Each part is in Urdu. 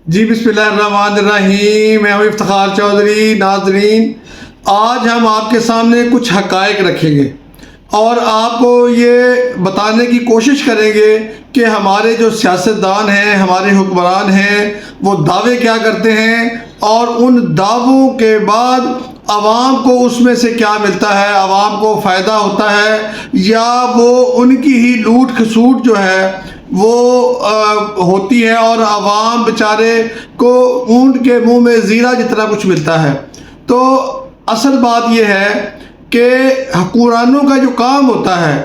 جی بسم اللہ الرحمن الرحیم، میں ہوں افتخار چودھری۔ ناظرین، آج ہم آپ کے سامنے کچھ حقائق رکھیں گے اور آپ کو یہ بتانے کی کوشش کریں گے کہ ہمارے جو سیاستدان ہیں، ہمارے حکمران ہیں، وہ دعوے کیا کرتے ہیں اور ان دعووں کے بعد عوام کو اس میں سے کیا ملتا ہے، عوام کو فائدہ ہوتا ہے یا وہ ان کی ہی لوٹ کھسوٹ جو ہے وہ ہوتی ہے اور عوام بیچارے کو اونٹ کے منہ میں زیرہ جتنا کچھ ملتا ہے۔ تو اصل بات یہ ہے کہ حکمرانوں کا جو کام ہوتا ہے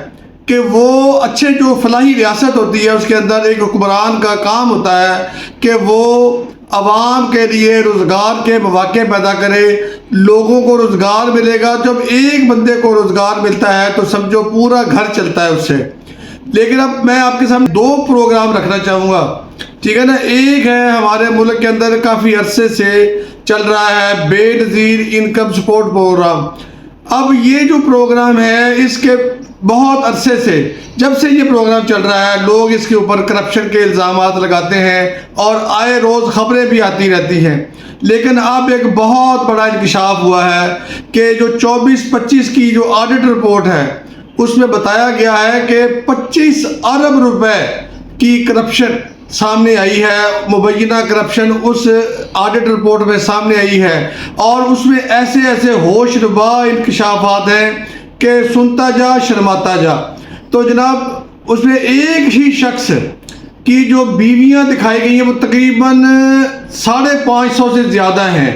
کہ وہ اچھے جو فلاحی ریاست ہوتی ہے اس کے اندر ایک حکمران کا کام ہوتا ہے کہ وہ عوام کے لیے روزگار کے مواقع پیدا کرے، لوگوں کو روزگار ملے گا۔ جب ایک بندے کو روزگار ملتا ہے تو سمجھو پورا گھر چلتا ہے اس سے۔ لیکن اب میں آپ کے سامنے دو پروگرام رکھنا چاہوں گا، ٹھیک ہے نا۔ ایک ہے ہمارے ملک کے اندر کافی عرصے سے چل رہا ہے بے نظیر انکم سپورٹ پروگرام۔ اب یہ جو پروگرام ہے اس کے بہت عرصے سے جب سے یہ پروگرام چل رہا ہے لوگ اس کے اوپر کرپشن کے الزامات لگاتے ہیں اور آئے روز خبریں بھی آتی رہتی ہیں۔ لیکن اب ایک بہت بڑا انکشاف ہوا ہے کہ جو 24-25 کی جو آڈٹ رپورٹ ہے اس میں بتایا گیا ہے کہ 25 ارب روپے کی کرپشن سامنے آئی ہے۔ مبینہ کرپشن اس آڈٹ رپورٹ میں سامنے آئی ہے اور اس میں ایسے ایسے ہوش ربا انکشافات ہیں کہ سنتا جا شرماتا جا۔ تو جناب اس میں ایک ہی شخص کی جو بیویاں دکھائی گئی ہیں وہ تقریباً 550 سے زیادہ ہیں۔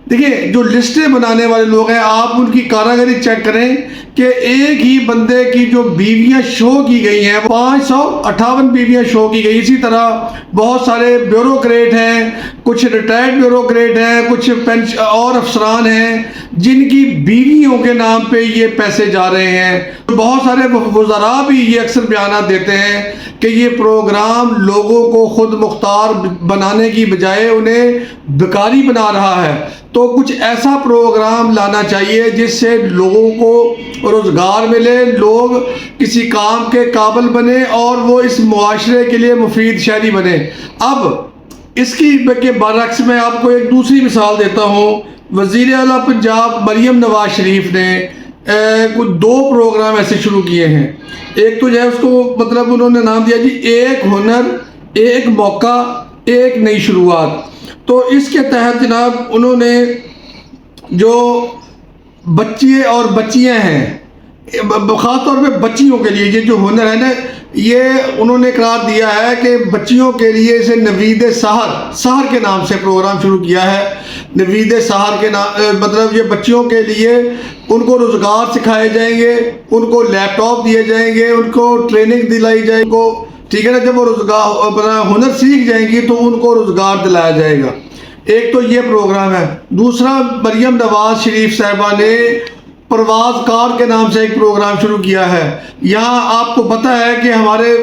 دیکھیں جو لسٹیں بنانے والے لوگ ہیں آپ ان کی کاراگری چیک کریں کہ ایک ہی بندے کی جو بیویاں شو کی گئی ہیں 558 بیویاں شو کی گئی۔ اسی طرح بہت سارے بیوروکریٹ ہیں، کچھ ریٹائرڈ بیوروکریٹ ہیں، کچھ اور افسران ہیں جن کی بیویوں کے نام پہ یہ پیسے جا رہے ہیں۔ بہت سارے وزراء بھی یہ اکثر بیانات دیتے ہیں کہ یہ پروگرام لوگوں کو خود مختار بنانے کی بجائے انہیں بیکاری بنا رہا ہے۔ تو کچھ ایسا پروگرام لانا چاہیے جس سے لوگوں کو روزگار ملے، لوگ کسی کام کے قابل بنے اور وہ اس معاشرے کے لیے مفید شہری بنے۔ اب اس کی کے برعکس میں آپ کو ایک دوسری مثال دیتا ہوں۔ وزیر اعلیٰ پنجاب مریم نواز شریف نے کچھ 2 پروگرام ایسے شروع کیے ہیں۔ ایک تو جو ہے اس کو مطلب انہوں نے نام دیا جی ایک ہنر ایک موقع ایک نئی شروعات۔ تو اس کے تحت جناب انہوں نے جو بچے اور بچیاں ہیں، خاص طور پہ بچیوں کے لیے یہ جو ہنر ہے نا، یہ انہوں نے قرار دیا ہے کہ بچیوں کے لیے اسے نوید سحر کے نام سے پروگرام شروع کیا ہے۔ نوید سحر کے نام مطلب یہ بچیوں کے لیے ان کو روزگار سکھائے جائیں گے، ان کو لیپ ٹاپ دیے جائیں گے، ان کو ٹریننگ دلائی جائے گی، ٹھیک ہے نا۔ جب وہ روزگار ہنر سیکھ جائیں گی تو ان کو روزگار دلایا جائے گا۔ ایک تو یہ پروگرام ہے۔ دوسرا مریم نواز شریف صاحبہ نے پرواز کار کے نام سے ایک پروگرام شروع کیا ہے۔ یہاں آپ کو پتہ ہے کہ ہمارے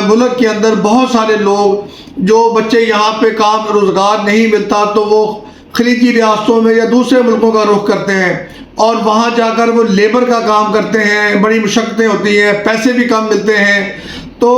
ملک کے اندر بہت سارے لوگ جو بچے یہاں پہ کام روزگار نہیں ملتا تو وہ خلیجی ریاستوں میں یا دوسرے ملکوں کا رخ کرتے ہیں اور وہاں جا کر وہ لیبر کا کام کرتے ہیں، بڑی مشقتیں ہوتی ہیں، پیسے بھی کم ملتے ہیں۔ تو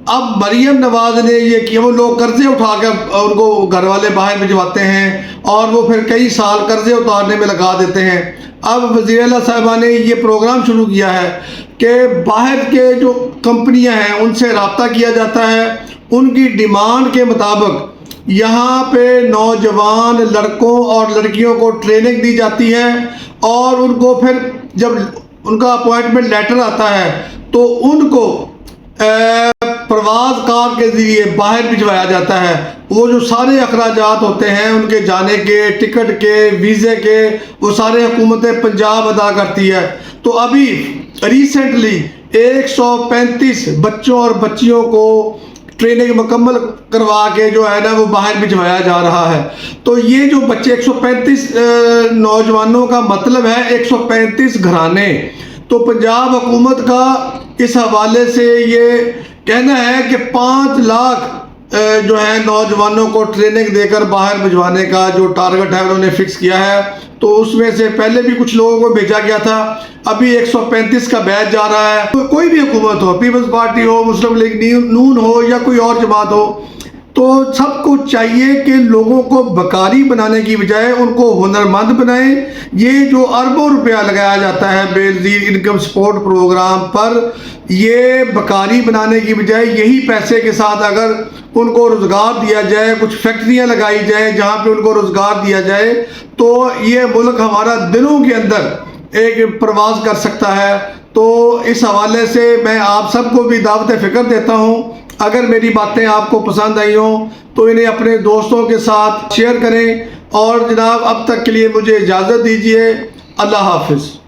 اب مریم نواز نے یہ کیا، وہ لوگ قرضے اٹھا کے ان کو گھر والے باہر بھجواتے ہیں اور وہ پھر کئی سال قرضے اتارنے میں لگا دیتے ہیں۔ اب وزیر اعلیٰ صاحبہ نے یہ پروگرام شروع کیا ہے کہ باہر کے جو کمپنیاں ہیں ان سے رابطہ کیا جاتا ہے، ان کی ڈیمانڈ کے مطابق یہاں پہ نوجوان لڑکوں اور لڑکیوں کو ٹریننگ دی جاتی ہے اور ان کو پھر جب ان کا اپوائنٹمنٹ لیٹر آتا ہے تو ان کو پرواز کار کے ذریعے باہر بھجوایا جاتا ہے۔ وہ جو سارے اخراجات ہوتے ہیں ان کے جانے کے، ٹکٹ کے، ویزے کے، وہ سارے حکومت پنجاب ادا کرتی ہے۔ تو ابھی ریسنٹلی 135 بچوں اور بچیوں کو ٹریننگ مکمل کروا کے جو ہے نا وہ باہر بھجوایا جا رہا ہے۔ تو یہ جو بچے 135 نوجوانوں کا مطلب ہے 135 گھرانے۔ تو پنجاب حکومت کا اس حوالے سے یہ کہنا ہے کہ 5 لاکھ جو ہے نوجوانوں کو ٹریننگ دے کر باہر بھجوانے کا جو ٹارگٹ ہے انہوں نے فکس کیا ہے۔ تو اس میں سے پہلے بھی کچھ لوگوں کو بھیجا گیا تھا، ابھی 135 کا بیچ جا رہا ہے۔ کوئی بھی حکومت ہو، پیپلز پارٹی ہو، مسلم لیگ نون ہو یا کوئی اور جماعت ہو، تو سب کو چاہیے کہ لوگوں کو بیکاری بنانے کی بجائے ان کو ہنرمند بنائیں۔ یہ جو اربوں روپیہ لگایا جاتا ہے بے نظیر انکم سپورٹ پروگرام پر، یہ بیکاری بنانے کی بجائے یہی پیسے کے ساتھ اگر ان کو روزگار دیا جائے، کچھ فیکٹریاں لگائی جائیں جہاں پہ ان کو روزگار دیا جائے، تو یہ ملک ہمارا دنوں کے اندر ایک پرواز کر سکتا ہے۔ تو اس حوالے سے میں آپ سب کو بھی دعوت فکر دیتا ہوں، اگر میری باتیں آپ کو پسند آئی ہوں تو انہیں اپنے دوستوں کے ساتھ شیئر کریں، اور جناب اب تک کے لیے مجھے اجازت دیجیے۔ اللہ حافظ۔